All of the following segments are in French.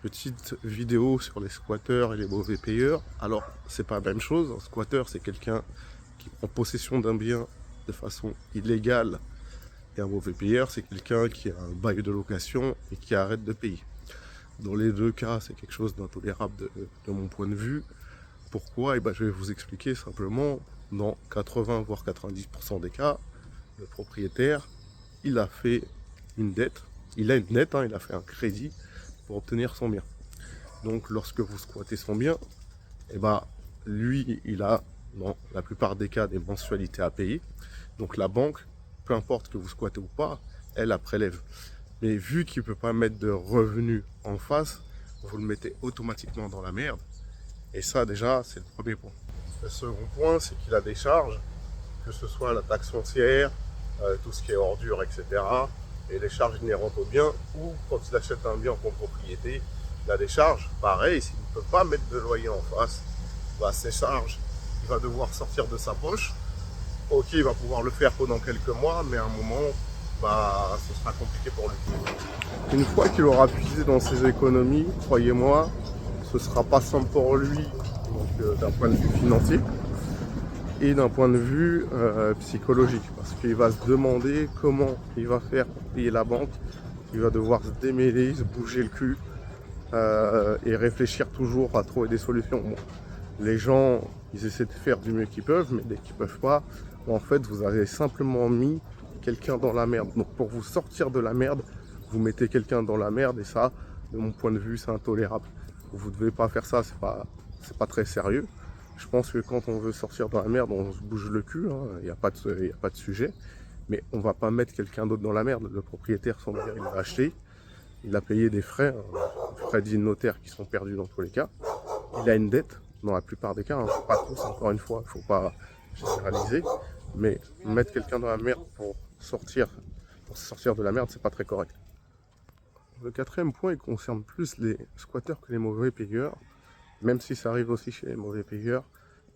petite vidéo sur les squatteurs et les mauvais payeurs. Alors, c'est pas la même chose. Un squatteur, c'est quelqu'un qui prend possession d'un bien de façon illégale. Et un mauvais payeur, c'est quelqu'un qui a un bail de location et qui arrête de payer. Dans les deux cas, c'est quelque chose d'intolérable de mon point de vue. Pourquoi? Je vais vous expliquer simplement. Dans 80 voire 90% des cas, le propriétaire, il a fait une dette. Il a une dette, il a fait un crédit pour obtenir son bien. Donc lorsque vous squattez son bien, lui, il a dans la plupart des cas des mensualités à payer. Donc la banque, peu importe que vous squattez ou pas, elle la prélève. Mais vu qu'il ne peut pas mettre de revenus en face, vous le mettez automatiquement dans la merde. Et ça déjà, c'est le premier point. Le second point, c'est qu'il a des charges, que ce soit la taxe foncière, tout ce qui est ordures, etc. Et les charges inhérentes au bien, ou quand il achète un bien en copropriété, il a des charges. Pareil, s'il ne peut pas mettre de loyer en face, ces charges, il va devoir sortir de sa poche. Ok, il va pouvoir le faire pendant quelques mois, mais à un moment, ce sera compliqué pour lui. Une fois qu'il aura puisé dans ses économies, croyez-moi, ce sera pas simple pour lui, d'un point de vue financier et d'un point de vue psychologique, parce qu'il va se demander comment il va faire pour payer la banque. Il va devoir se démêler, se bouger le cul et réfléchir toujours à trouver des solutions. Bon, les gens, ils essaient de faire du mieux qu'ils peuvent, mais dès qu'ils peuvent pas, en fait, vous avez simplement mis quelqu'un dans la merde. Donc pour vous sortir de la merde, vous mettez quelqu'un dans la merde, et ça, de mon point de vue, c'est intolérable. Vous ne devez pas faire ça, c'est pas très sérieux. Je pense que quand on veut sortir de la merde, on se bouge le cul, il n'y a pas de sujet. Mais on ne va pas mettre quelqu'un d'autre dans la merde. Le propriétaire, son bien, il l'a acheté, il a payé des frais, frais de notaire qui sont perdus dans tous les cas. Il a une dette, dans la plupart des cas, pas tous, encore une fois, il ne faut pas généraliser. Mais mettre quelqu'un dans la merde pour sortir de la merde, c'est pas très correct. Le quatrième point, il concerne plus les squatteurs que les mauvais payeurs. Même si ça arrive aussi chez les mauvais payeurs,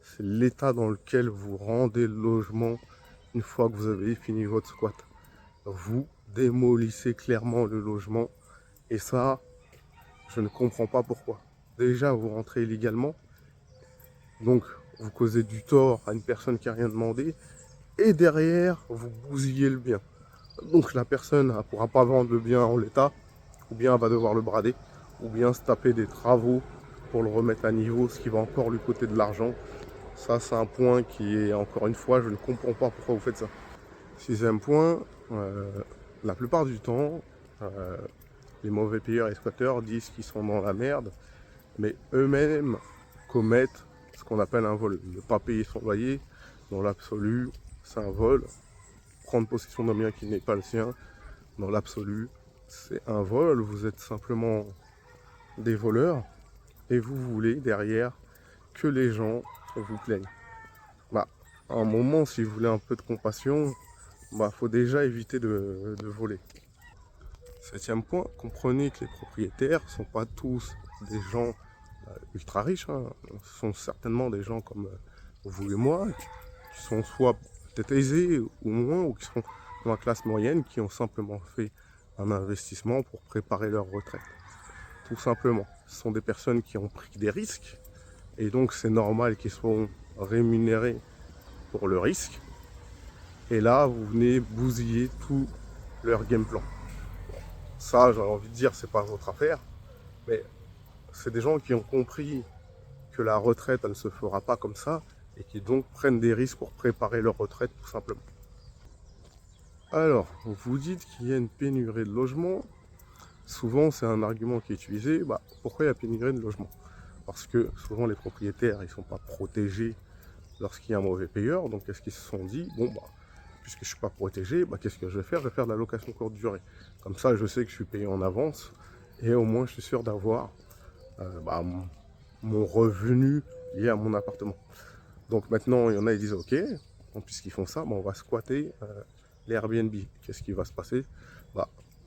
c'est l'état dans lequel vous rendez le logement une fois que vous avez fini votre squat. Vous démolissez clairement le logement, et ça, je ne comprends pas pourquoi. Déjà, vous rentrez illégalement, donc vous causez du tort à une personne qui n'a rien demandé, et derrière, vous bousillez le bien. Donc la personne ne pourra pas vendre le bien en l'état, ou bien elle va devoir le brader, ou bien se taper des travaux pour le remettre à niveau, ce qui va encore lui coûter de l'argent. Ça, c'est un point qui est, encore une fois, je ne comprends pas pourquoi vous faites ça. Sixième point, la plupart du temps, les mauvais payeurs et squatteurs disent qu'ils sont dans la merde, mais eux-mêmes commettent ce qu'on appelle un vol. Ne pas payer son loyer, dans l'absolu, c'est un vol. Prendre possession d'un bien qui n'est pas le sien, dans l'absolu, c'est un vol. Vous êtes simplement des voleurs, et vous voulez derrière que les gens vous plaignent. À un moment, si vous voulez un peu de compassion, faut déjà éviter de voler. Septième point, comprenez que les propriétaires ne sont pas tous des gens ultra riches. Ce sont certainement des gens comme vous et moi, qui sont soit peut-être aisés ou moins, ou qui sont dans la classe moyenne, qui ont simplement fait un investissement pour préparer leur retraite. Tout simplement. Ce sont des personnes qui ont pris des risques, et donc c'est normal qu'ils soient rémunérés pour le risque. Et là, vous venez bousiller tout leur game plan. Ça, j'ai envie de dire, c'est pas votre affaire, mais c'est des gens qui ont compris que la retraite, elle ne se fera pas comme ça, et qui donc prennent des risques pour préparer leur retraite, tout simplement. Alors, vous dites qu'il y a une pénurie de logements. Souvent, c'est un argument qui est utilisé. Pourquoi il y a pénurie de logements? Parce que souvent, les propriétaires, ils ne sont pas protégés lorsqu'il y a un mauvais payeur. Donc, qu'est-ce qu'ils se sont dit? Puisque je ne suis pas protégé, qu'est-ce que je vais faire? Je vais faire de la location courte durée. Comme ça, je sais que je suis payé en avance, et au moins, je suis sûr d'avoir mon revenu lié à mon appartement. Donc maintenant, il y en a, ils disent ok, puisqu'ils font ça, on va squatter les Airbnb. Qu'est-ce qui va se passer?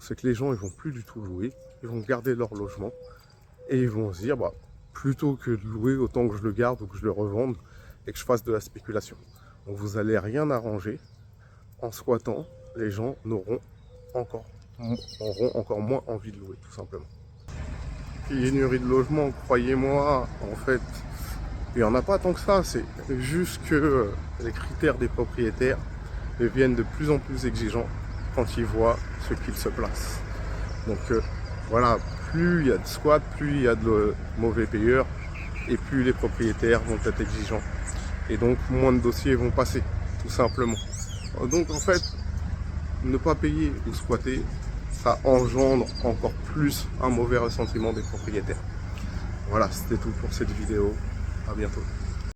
C'est que les gens, ils vont plus du tout louer, ils vont garder leur logement, et ils vont se dire, plutôt que de louer, autant que je le garde ou que je le revende et que je fasse de la spéculation. Donc vous n'allez rien arranger. En squattant, les gens auront encore moins envie de louer, tout simplement. pénurie de logement, croyez-moi, en fait, il n'y en a pas tant que ça. C'est juste que les critères des propriétaires deviennent de plus en plus exigeants quand ils voient ce qu'ils se placent. Donc voilà, plus il y a de squats, plus il y a de mauvais payeurs, et plus les propriétaires vont être exigeants. Et donc moins de dossiers vont passer, tout simplement. Donc en fait, ne pas payer ou squatter, ça engendre encore plus un mauvais ressentiment des propriétaires. Voilà, c'était tout pour cette vidéo. À bientôt.